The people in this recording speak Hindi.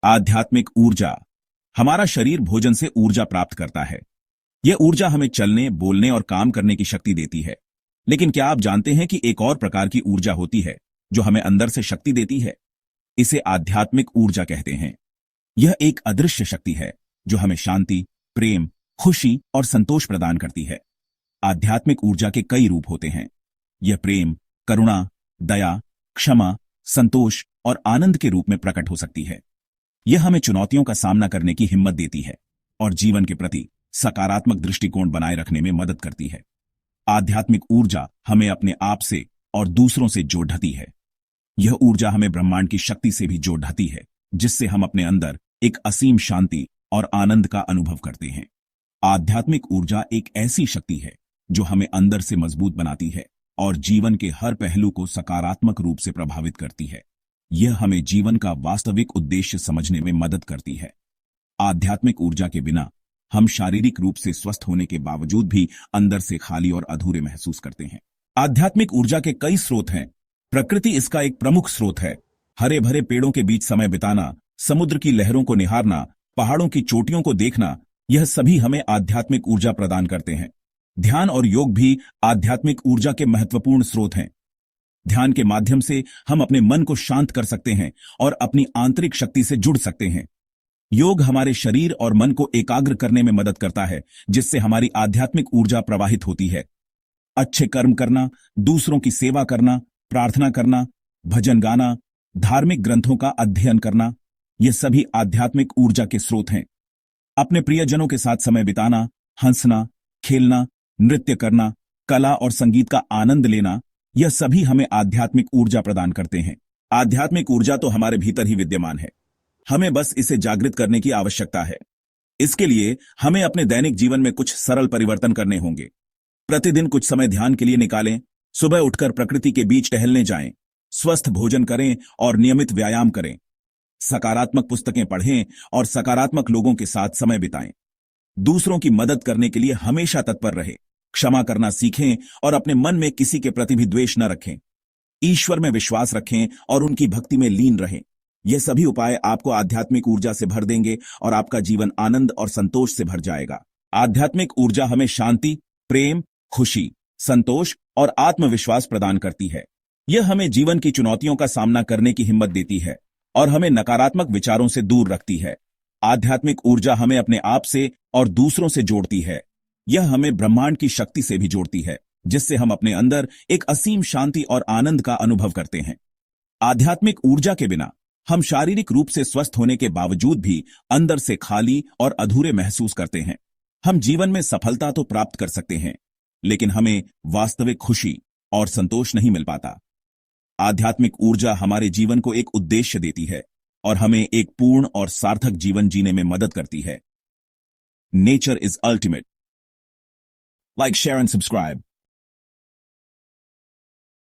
आध्यात्मिक ऊर्जा। हमारा शरीर भोजन से ऊर्जा प्राप्त करता है। यह ऊर्जा हमें चलने, बोलने और काम करने की शक्ति देती है। लेकिन क्या आप जानते हैं कि एक और प्रकार की ऊर्जा होती है जो हमें अंदर से शक्ति देती है? इसे आध्यात्मिक ऊर्जा कहते हैं। यह एक अदृश्य शक्ति है जो हमें शांति, प्रेम, खुशी और संतोष प्रदान करती है। आध्यात्मिक ऊर्जा के कई रूप होते हैं। यह प्रेम, करुणा, दया, क्षमा, संतोष और आनंद के रूप में प्रकट हो सकती है। यह हमें चुनौतियों का सामना करने की हिम्मत देती है और जीवन के प्रति सकारात्मक दृष्टिकोण बनाए रखने में मदद करती है। आध्यात्मिक ऊर्जा हमें अपने आप से और दूसरों से जोड़ ढाती है। यह ऊर्जा हमें ब्रह्मांड की शक्ति से भी जोड़ ढाती है, जिससे हम अपने अंदर एक असीम शांति और आनंद का अनुभव करते हैं। आध्यात्मिक ऊर्जा एक ऐसी शक्ति है जो हमें अंदर से मजबूत बनाती है और जीवन के हर पहलू को सकारात्मक रूप से प्रभावित करती है। यह हमें जीवन का वास्तविक उद्देश्य समझने में मदद करती है। आध्यात्मिक ऊर्जा के बिना हम शारीरिक रूप से स्वस्थ होने के बावजूद भी अंदर से खाली और अधूरे महसूस करते हैं। आध्यात्मिक ऊर्जा के कई स्रोत हैं। प्रकृति इसका एक प्रमुख स्रोत है। हरे भरे पेड़ों के बीच समय बिताना, समुद्र की लहरों को निहारना, पहाड़ों की चोटियों को देखना, यह सभी हमें आध्यात्मिक ऊर्जा प्रदान करते हैं। ध्यान और योग भी आध्यात्मिक ऊर्जा के महत्वपूर्ण स्रोत हैं। ध्यान के माध्यम से हम अपने मन को शांत कर सकते हैं और अपनी आंतरिक शक्ति से जुड़ सकते हैं। योग हमारे शरीर और मन को एकाग्र करने में मदद करता है, जिससे हमारी आध्यात्मिक ऊर्जा प्रवाहित होती है। अच्छे कर्म करना, दूसरों की सेवा करना, प्रार्थना करना, भजन गाना, धार्मिक ग्रंथों का अध्ययन करना, ये सभी आध्यात्मिक ऊर्जा के स्रोत हैं। अपने प्रियजनों के साथ समय बिताना, हंसना, खेलना, नृत्य करना, कला और संगीत का आनंद लेना, यह सभी हमें आध्यात्मिक ऊर्जा प्रदान करते हैं। आध्यात्मिक ऊर्जा तो हमारे भीतर ही विद्यमान है, हमें बस इसे जागृत करने की आवश्यकता है। इसके लिए हमें अपने दैनिक जीवन में कुछ सरल परिवर्तन करने होंगे। प्रतिदिन कुछ समय ध्यान के लिए निकालें, सुबह उठकर प्रकृति के बीच टहलने जाएं, स्वस्थ भोजन करें और नियमित व्यायाम करें। सकारात्मक पुस्तकें पढ़ें और सकारात्मक लोगों के साथ समय बिताएं। दूसरों की मदद करने के लिए हमेशा तत्पर रहें। क्षमा करना सीखें और अपने मन में किसी के प्रति भी द्वेष न रखें। ईश्वर में विश्वास रखें और उनकी भक्ति में लीन रहें। ये सभी उपाय आपको आध्यात्मिक ऊर्जा से भर देंगे और आपका जीवन आनंद और संतोष से भर जाएगा। आध्यात्मिक ऊर्जा हमें शांति, प्रेम, खुशी, संतोष और आत्मविश्वास प्रदान करती है। यह हमें जीवन की चुनौतियों का सामना करने की हिम्मत देती है और हमें नकारात्मक विचारों से दूर रखती है। आध्यात्मिक ऊर्जा हमें अपने आप से और दूसरों से जोड़ती है। यह हमें ब्रह्मांड की शक्ति से भी जोड़ती है, जिससे हम अपने अंदर एक असीम शांति और आनंद का अनुभव करते हैं। आध्यात्मिक ऊर्जा के बिना हम शारीरिक रूप से स्वस्थ होने के बावजूद भी अंदर से खाली और अधूरे महसूस करते हैं। हम जीवन में सफलता तो प्राप्त कर सकते हैं, लेकिन हमें वास्तविक खुशी और संतोष नहीं मिल पाता। आध्यात्मिक ऊर्जा हमारे जीवन को एक उद्देश्य देती है और हमें एक पूर्ण और सार्थक जीवन जीने में मदद करती है। Nature is ultimate. Like, share and subscribe.